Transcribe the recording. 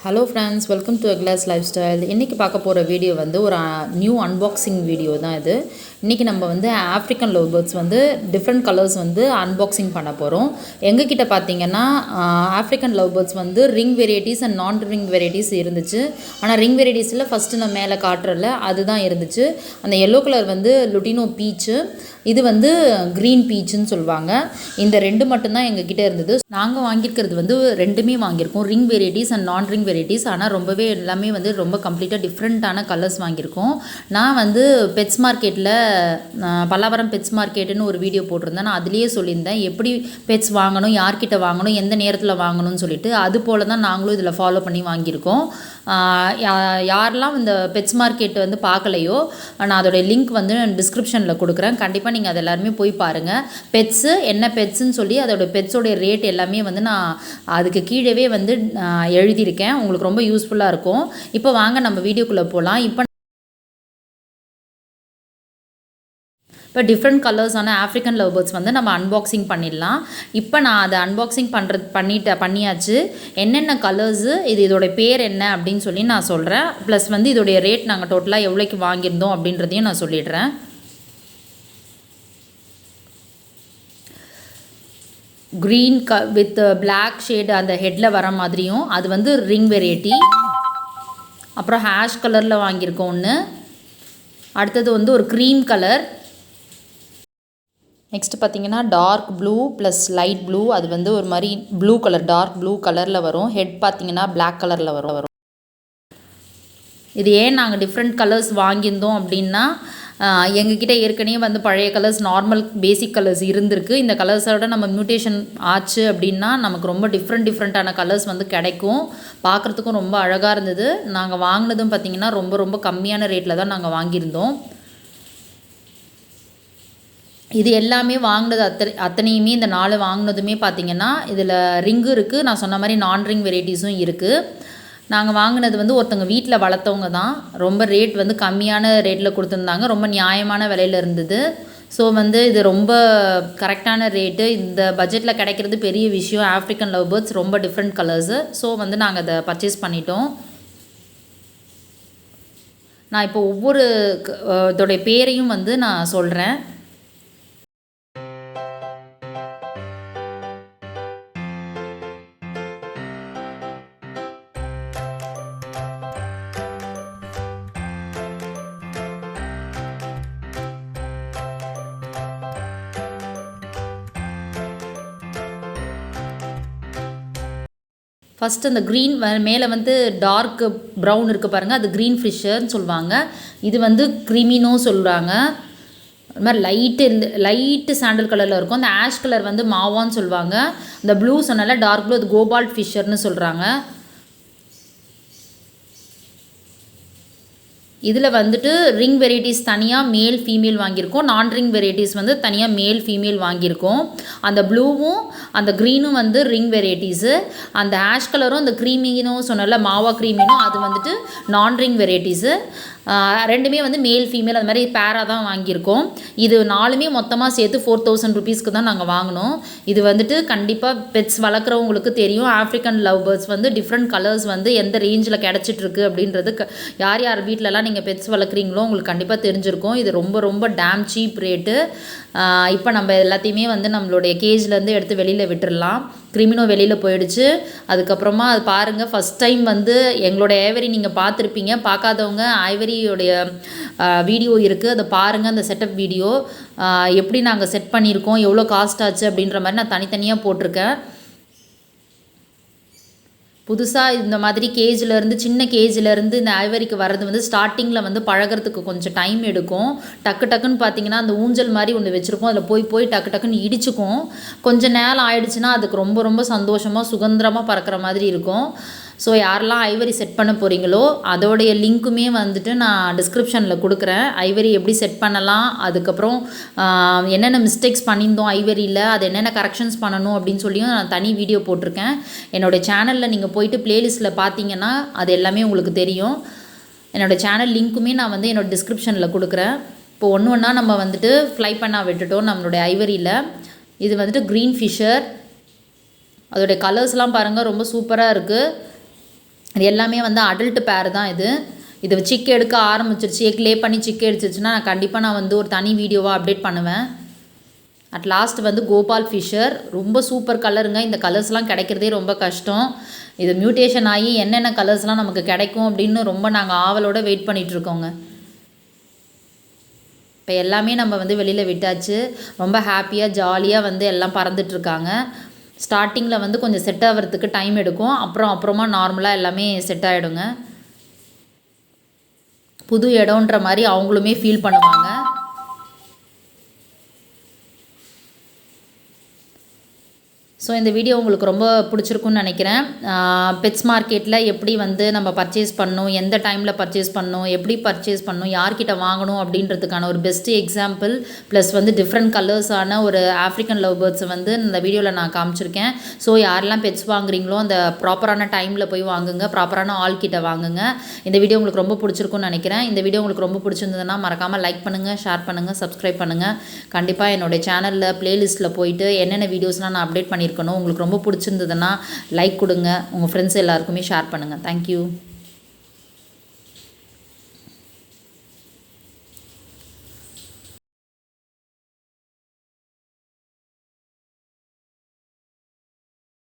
Hello friends, welcome to எக்லாஸ் lifestyle. இன்றைக்கி பார்க்க போகிற வீடியோ வந்து ஒரு நியூ அன்பாக்சிங் வீடியோ தான் இது. இன்றைக்கி நம்ம வந்து ஆஃப்ரிக்கன் லவ் பேர்ட்ஸ் வந்து டிஃப்ரெண்ட் கலர்ஸ் வந்து அன்பாக்சிங் பண்ண போகிறோம். எங்ககிட்ட பார்த்தீங்கன்னா ஆஃப்ரிக்கன் லவ் பேர்ட்ஸ் வந்து ரிங் வெரைட்டிஸ் அண்ட் நான் ரிங் வெரைட்டிஸ் இருந்துச்சு. ஆனால் ரிங் வெரைட்டிஸில் ஃபஸ்ட்டு நான் மேலே காட்டுறல அதுதான் இருந்துச்சு. அந்த எல்லோ கலர் வந்து லுட்டினோ பீச்சு, இது வந்து க்ரீன் பீச்சுன்னு சொல்லுவாங்க. இந்த ரெண்டு மட்டும்தான் எங்ககிட்ட இருந்தது. நாங்கள் வாங்கியிருக்கிறது வந்து ரெண்டுமே வாங்கியிருக்கோம், ரிங் வெரைட்டிஸ் அண்ட் நான் ரிங் வெரைட்டிஸ். ஆனால் ரொம்பவே எல்லாமே வந்து ரொம்ப கம்ப்ளீட்டாக டிஃப்ரெண்ட்டான கலர்ஸ் வாங்கியிருக்கோம். நான் வந்து பெட்ஸ் மார்க்கெட்டில் பல்லாவரம் பெட்ஸ் மார்க்கெட்டுன்னு ஒரு வீடியோ போட்டிருந்தேன். நான் அதுலேயே சொல்லியிருந்தேன் எப்படி பெட்ஸ் வாங்கணும், யார்கிட்ட வாங்கணும், எந்த நேரத்தில் வாங்கணும்னு சொல்லிட்டு. அது போல் தான் நாங்களும் இதில் ஃபாலோ பண்ணி வாங்கியிருக்கோம். யாரெல்லாம் இந்த பெட்ஸ் மார்க்கெட் வந்து பார்க்கலையோ, நான் அதோடைய லிங்க் வந்து டிஸ்கிரிப்ஷனில் கொடுக்குறேன். கண்டிப்பாக நீங்கள் அதை எல்லாருமே போய் பாருங்கள். பெட்ஸு என்ன பெட்ஸுன்னு சொல்லி அதோடய பெட்ஸோடைய ரேட் எல்லாமே வந்து நான் அதுக்கு கீழே வந்து எழுதியிருக்கேன். உங்களுக்கு ரொம்ப யூஸ்ஃபுல்லாக இருக்கும். இப்போ வாங்க நம்ம வீடியோக்குள்ளே போகலாம். இப்போ டிஃப்ரெண்ட் கலர்ஸான ஆஃப்ரிக்கன் லவ் பேர்ட்ஸ் வந்து நம்ம அன்பாக்சிங் பண்ணிடலாம். இப்போ நான் அதை அன்பாக்சிங் பண்ணியாச்சு. என்னென்ன கலர்ஸு, இதோடைய பேர் என்ன அப்படின்னு சொல்லி நான் சொல்கிறேன். ப்ளஸ் வந்து இதோடைய ரேட் நாங்கள் டோட்டலாக எவ்வளோக்கு வாங்கியிருந்தோம் அப்படின்றதையும் நான் சொல்லிடுறேன். க்ரீன் வித் பிளாக் ஷேடு அந்த ஹெட்டில் வர மாதிரியும், அது வந்து ரிங் வெரைட்டி. அப்புறம் ஹேஷ் கலரில் வாங்கியிருக்கோம் ஒன்று. அடுத்தது வந்து ஒரு க்ரீம் கலர். நெக்ஸ்ட்டு பார்த்திங்கன்னா dark blue plus light blue, அது வந்து ஒரு மாதிரி ப்ளூ கலர், டார்க் ப்ளூ கலரில் வரும். ஹெட் பார்த்திங்கன்னா பிளாக் கலரில் வரும். இது ஏன் நாங்கள் டிஃப்ரெண்ட் கலர்ஸ் வாங்கியிருந்தோம் அப்படின்னா, எங்ககிட்ட ஏற்கனவே வந்து பழைய கலர்ஸ், நார்மல் பேசிக் கலர்ஸ் இருந்திருக்கு. இந்த கலர்ஸோட நம்ம மியூட்டேஷன் ஆச்சு அப்படின்னா நமக்கு ரொம்ப டிஃப்ரெண்ட்டான கலர்ஸ் வந்து கிடைக்கும். பார்க்குறதுக்கும் ரொம்ப அழகாக இருந்தது. நாங்கள் வாங்கினதும் பார்த்திங்கன்னா ரொம்ப ரொம்ப கம்மியான ரேட்டில் தான் நாங்கள் வாங்கியிருந்தோம். இது எல்லாமே வாங்கினது அத்தனையுமே இந்த 4 வாங்கினதுமே பார்த்திங்கன்னா இதில் ரிங்கு இருக்குது. நான் சொன்ன மாதிரி நான் ரிங் வெரைட்டிஸும் இருக்குது. நாங்கள் வாங்கினது வந்து ஒருத்தவங்க வீட்டில் வளர்த்தவங்க தான். ரொம்ப ரேட் வந்து கம்மியான ரேட்டில் கொடுத்துருந்தாங்க. ரொம்ப நியாயமான விலையில் இருந்தது. ஸோ வந்து இது ரொம்ப கரெக்டான ரேட்டு. இந்த பட்ஜெட்டில் கிடைக்கிறது பெரிய விஷயம். ஆஃப்ரிக்கன் லவ் பேர்ட்ஸ் ரொம்ப டிஃப்ரெண்ட் கலர்ஸு. ஸோ வந்து நாங்கள் அதை பர்ச்சேஸ் பண்ணிட்டோம். நான் இப்போ ஒவ்வொரு இதோடைய பேரையும் வந்து நான் சொல்கிறேன். ஃபஸ்ட்டு அந்த க்ரீன் மேலே வந்து டார்க் ப்ரௌன் இருக்குது பாருங்கள், அது க்ரீன் ஃபிஷ்ஷர்னு சொல்லுவாங்க. இது வந்து க்ரிமினோ சொல்கிறாங்க. அது மாதிரி லைட்டு சாண்டல் கலரில் இருக்கும். அந்த ஆஷ் கலர் வந்து மாவான்னு சொல்லுவாங்க. இந்த ப்ளூ சொன்னால டார்க் ப்ளூ, அது கோபால்ட் ஃபிஷ்ஷர்னு சொல்கிறாங்க. இதில் வந்துட்டு ரிங் வெரைட்டிஸ் தனியாக மேல் ஃபீமேல் வாங்கியிருக்கோம். நான் ரிங் வெரைட்டிஸ் வந்து தனியாக மேல் ஃபீமேல் வாங்கியிருக்கோம். அந்த ப்ளூவும் அந்த க்ரீனும் வந்து ரிங் வெரைட்டிஸு. அந்த ஆஷ் கலரும் அந்த க்ரீமினும் சொன்னல மாவா க்ரீமினும் அது வந்துட்டு நான் ரிங் வெரைட்டிஸு. ரெண்டுமே வந்து மேல் ஃபீமேல் அது மாதிரி பேராக தான் வாங்கியிருக்கோம். இது 4மே மொத்தமாக சேர்த்து 4000 ருபீஸ்க்கு தான் நாங்கள் வாங்கினோம். இது வந்துட்டு கண்டிப்பாக பெட்ஸ் வளர்க்குறவங்களுக்கு தெரியும். ஆஃப்ரிக்கன் லவ் பேர்ட்ஸ் வந்து டிஃப்ரெண்ட் கலர்ஸ் வந்து எந்த ரேஞ்சில் கிடச்சிட்ருக்கு அப்படின்றது யார் வீட்டிலலாம் நீங்கள் பெட்ஸ் வளர்க்குறீங்களோ உங்களுக்கு கண்டிப்பாக தெரிஞ்சிருக்கும். இது ரொம்ப ரொம்ப டேம் சீப் ரேட்டு. இப்போ நம்ம எல்லாத்தையுமே வந்து நம்மளுடைய கேஜ்லேருந்து எடுத்து வெளியில் விட்டுடலாம். கிரிமினோ வெளியில் போயிடுச்சு. அதுக்கப்புறமா அது பாருங்கள், ஃபஸ்ட் டைம் வந்து எங்களோட ஐவரி நீங்கள் பார்த்துருப்பீங்க. பார்க்காதவங்க ஐவரியோடைய வீடியோ இருக்குது, அதை பாருங்கள். அந்த செட்டப் வீடியோ எப்படி நாங்கள் செட் பண்ணியிருக்கோம், எவ்வளோ காஸ்ட் ஆச்சு அப்படின்ற மாதிரி நான் தனித்தனியாக போட்டிருக்கேன். புதுசாக இந்த மாதிரி கேஜிலேருந்து சின்ன கேஜிலேருந்து இந்த ஐவரிக்கு வர்றது வந்து ஸ்டார்டிங்கில் வந்து பழகிறதுக்கு கொஞ்சம் டைம் எடுக்கும். டக்குன்னு பார்த்தீங்கன்னா அந்த ஊஞ்சல் மாதிரி ஒன்று வச்சுருக்கோம், அதில் போய் டக்குன்னு இடிச்சுக்கும். கொஞ்சம் நேரம் ஆயிடுச்சுன்னா அதுக்கு ரொம்ப ரொம்ப சந்தோஷமாக சுதந்திரமாக பறக்கிற மாதிரி இருக்கும். ஸோ யாரெல்லாம் ஐவரி செட் பண்ண போகிறீங்களோ அதோடைய லிங்க்குமே வந்துட்டு நான் டிஸ்கிரிப்ஷனில் கொடுக்குறேன். ஐவரி எப்படி செட் பண்ணலாம், அதுக்கப்புறம் என்னென்ன மிஸ்டேக்ஸ் பண்ணியிருந்தோம் ஐவரியில், அது என்னென்ன கரெக்ஷன்ஸ் பண்ணணும் அப்படின்னு சொல்லியும் நான் தனி வீடியோ போட்டிருக்கேன். என்னோடய சேனலில் நீங்கள் போயிட்டு ப்ளேலிஸ்ட்டில் பார்த்தீங்கன்னா அது எல்லாமே உங்களுக்கு தெரியும். என்னோடய சேனல் லிங்க்குமே நான் வந்து என்னோடய டிஸ்கிரிப்ஷனில் கொடுக்குறேன். இப்போ ஒன்றா நம்ம வந்துட்டு ஃப்ளை பண்ண விட்டுட்டோம் நம்மளுடைய ஐவரியில். இது வந்துட்டு க்ரீன் ஃபிஷர். அதோடைய கலர்ஸ்லாம் பாருங்கள், ரொம்ப சூப்பராக இருக்குது. இது எல்லாமே வந்து அடல்ட் பேர் தான். இது சிக்கு எடுக்க ஆரம்பிச்சிருச்சு, எக் லே பண்ணி சிக்கு எடுத்துச்சுன்னா நான் வந்து ஒரு தனி வீடியோவாக அப்டேட் பண்ணுவேன். அட் லாஸ்ட் வந்து கோபால் ஃபிஷர், ரொம்ப சூப்பர் கலருங்க. இந்த கலர்ஸ்லாம் கிடைக்கிறதே ரொம்ப கஷ்டம். இது மியூட்டேஷன் ஆகி என்னென்ன கலர்ஸ்லாம் நமக்கு கிடைக்கும் அப்படின்னு ரொம்ப நாங்கள் ஆவலோடு வெயிட் பண்ணிகிட்ருக்கோங்க. இப்போ எல்லாமே நம்ம வந்து வெளியில் விட்டாச்சு. ரொம்ப ஹாப்பியாக ஜாலியாக வந்து எல்லாம் பறந்துட்டுருக்காங்க. ஸ்டார்டிங்கில் வந்து கொஞ்சம் செட் ஆகிறதுக்கு டைம் எடுக்கும், அப்புறமா நார்மலாக எல்லாமே செட் ஆகிடுங்க. புது இடம்ன்ற மாதிரி அவங்களுமே ஃபீல் பண்ணுவாங்க. ஸோ இந்த வீடியோ உங்களுக்கு ரொம்ப பிடிச்சிருக்குன்னு நினைக்கிறேன். பெட்ஸ் மார்க்கெட்டில் எப்படி வந்து நம்ம பர்ச்சேஸ் பண்ணணும், எந்த டைமில் பர்ச்சேஸ் பண்ணணும், எப்படி பர்ச்சேஸ் பண்ணணும், யார்கிட்ட வாங்கணும் அப்படின்றதுக்கான ஒரு பெஸ்ட்டு எக்ஸாம்பிள் ப்ளஸ் வந்து டிஃப்ரெண்ட் கலர்ஸான ஒரு ஆஃப்ரிக்கன் லவ் பேர்ட்ஸை வந்து இந்த வீடியோவில் நான் காமிச்சிருக்கேன். ஸோ யாரெல்லாம் பெட்ஸ் வாங்குறீங்களோ அந்த ப்ராப்பரான டைமில் போய் வாங்குங்க, ப்ராப்பரான ஆள்கிட்ட வாங்குங்க. இந்த வீடியோ உங்களுக்கு ரொம்ப பிடிச்சிருக்குன்னு நினைக்கிறேன். இந்த வீடியோ உங்களுக்கு ரொம்ப பிடிச்சிருந்ததுன்னா மறக்காமல் லைக் பண்ணுங்கள், ஷேர் பண்ணுங்கள், சப்ஸ்கிரைப் பண்ணுங்கள். கண்டிப்பாக என்னுடைய சேனலில் ப்ளேலிஸ்ட்டில் போயிட்டு என்னென்ன வீடியோஸ்லாம் நான் அப்டேட் பண்ணியிருக்கேன் உங்களுக்கு ரொம்ப பிடிச்சிருந்ததுன்னா லைக் கொடுங்க, உங்கள் ஃப்ரெண்ட்ஸ் எல்லாருக்குமே ஷேர் பண்ணுங்கள். தேங்க்யூ.